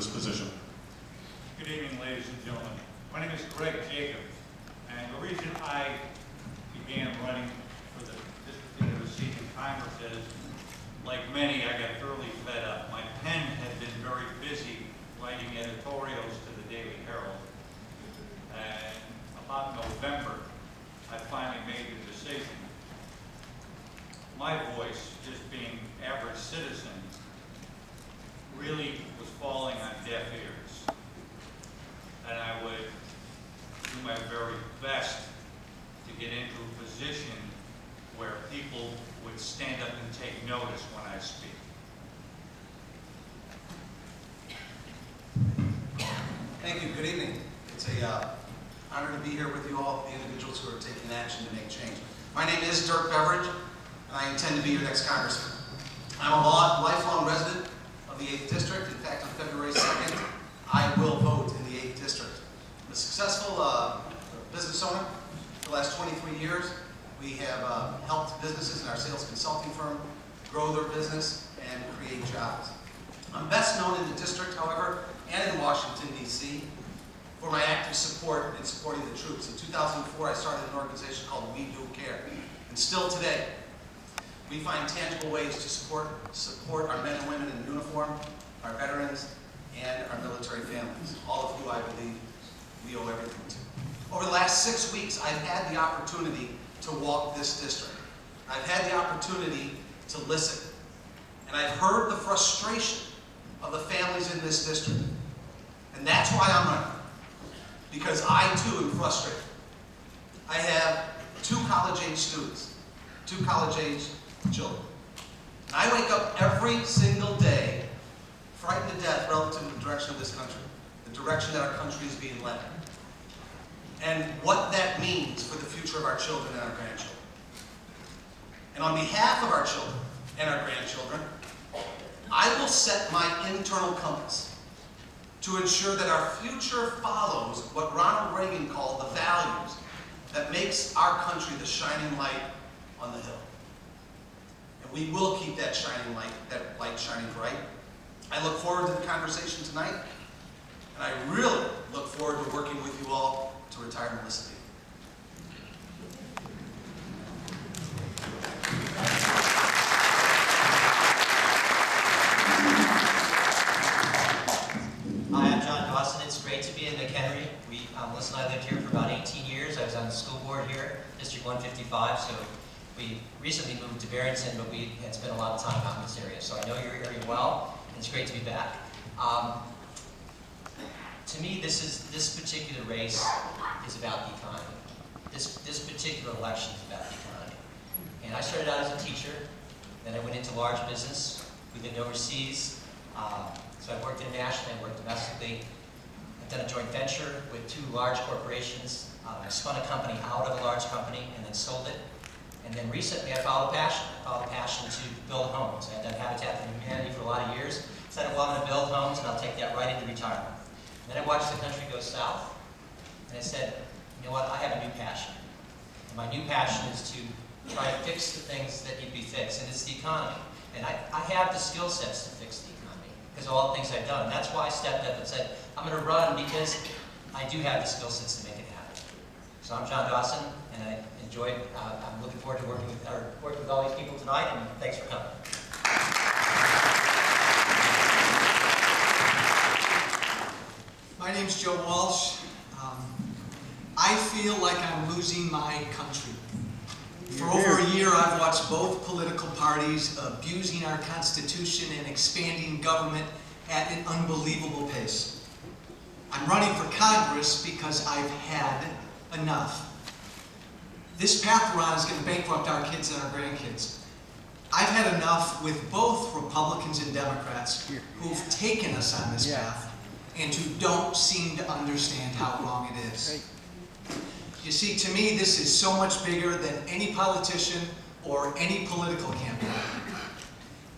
this position. Good evening, ladies and gentlemen. My name is Greg Jacob, and the reason I began running for this particular seat in Congress is, like many, I got thoroughly fed up. My pen had been very busy writing editorials to the Daily Herald, and about November, I finally made the decision. My voice, just being average citizen, really was falling on deaf ears. And I would do my very best to get into a position where people would stand up and take notice when I speak. Thank you. Good evening. It's an honor to be here with you all, the individuals who are taking action to make change. My name is Beverige, and I intend to be your next congressman. I'm a lifelong resident of the 8th District. In fact, on February 2nd, I will vote in the 8th District. I'm a successful business owner for the last 23 years. We have helped businesses in our sales consulting firm grow their business and create jobs. I'm best known in the district, however, and in Washington, D.C., for my active support in supporting the troops. In 2004, I started an organization called We Do Care. And still today, we find tangible ways to support our men and women in uniform, our veterans, and our military families, all of who I believe we owe everything to. Over the last 6 weeks, I've had the opportunity to walk this district. I've had the opportunity to listen. And I've heard the frustration of the families in this district. And that's why I'm running. Because I too am frustrated. I have 2 college-age students, 2 college-age children. And I wake up every single day frightened to death relative to the direction of this country, the direction that our country is being led, and what that means for the future of our children and our grandchildren. And on behalf of our children and our grandchildren, I will set my internal compass to ensure that our future follows what Ronald Reagan called the values that makes our country the shining light on the hill. And we will keep that light shining bright. I look forward to the conversation tonight, and I really look forward to working with you all to retire enlisted. Hi, I'm Dawson. It's great to be in McHenry. Melissa and I lived here for about 18 years. I was on the school board here, District 155, so we recently moved to Barrington, but we had spent a lot of time out in this area. So I know your area well, and it's great to be back. To me, this particular race is about the economy. This particular election is about the economy. And I started out as a teacher, then I went into large business. We lived overseas, so I worked internationally, I worked domestically. I've done a joint venture with 2 large corporations. I spun a company out of a large company and then sold it. And then recently I followed a passion. I followed a passion to build homes. I've done Habitat for Humanity for a lot of years. Decided, well, I'm going to build homes and I'll take that right into retirement. And then I watched the country go south, and I said, you know what, I have a new passion. And my new passion is to try to fix the things that need to be fixed, and it's the economy. And I have the skill sets to fix the economy, because of all the things I've done. And that's why I stepped up and said, I'm going to run because I do have the skill sets to make it happen. So I'm John Dawson, and I'm looking forward to working with all these people tonight, and thanks for coming. My name's Joe Walsh. I feel like I'm losing my country. For over a year, I've watched both political parties abusing our Constitution and expanding government at an unbelievable pace. I'm running for Congress because I've had enough. This path we're on is going to bankrupt our kids and our grandkids. I've had enough with both Republicans and Democrats who've taken us on this path and who don't seem to understand how wrong it is. You see, to me, this is so much bigger than any politician or any political campaign.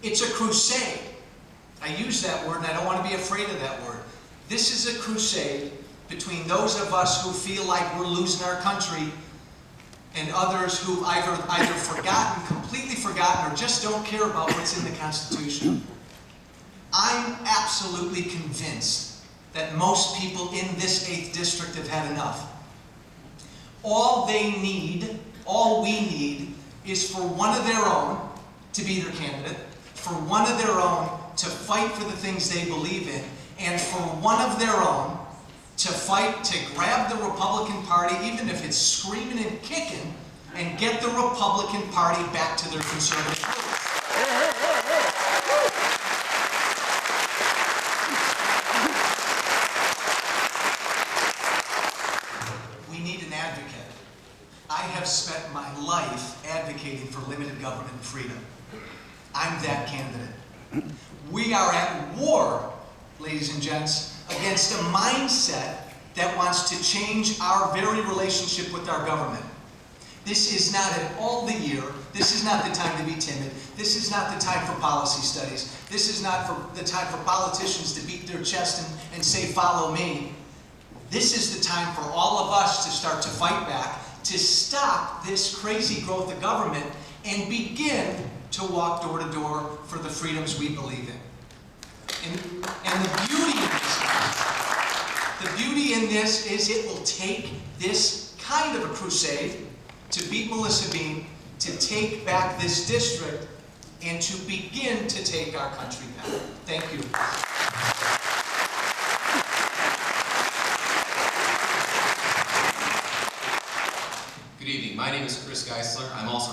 It's a crusade. I use that word, and I don't want to be afraid of that word. This is a crusade between those of us who feel like we're losing our country and others who've either completely forgotten, or just don't care about what's in the Constitution. I'm absolutely convinced that most people in this 8th district have had enough. All we need is for one of their own to be their candidate, for one of their own to fight for the things they believe in, and for one of their own to fight to grab the Republican Party, even if it's screaming and kicking, and get the Republican Party back to their conservative roots. We need an advocate. I have spent my life advocating for limited government and freedom. I'm that candidate. We are at war, ladies and gents, against a mindset that wants to change our very relationship with our government. This is not at all the year. This is not the time to be timid. This is not the time for policy studies. This is not the time for politicians to beat their chest and say, follow me. This is the time for all of us to start to fight back, to stop this crazy growth of government and begin to walk door to door for the freedoms we believe in. And the beauty in this is it will take this kind of a crusade to beat Melissa Bean, to take back this district, and to begin to take our country back. Thank you. Good evening. My name is Chris Geisler. I'm also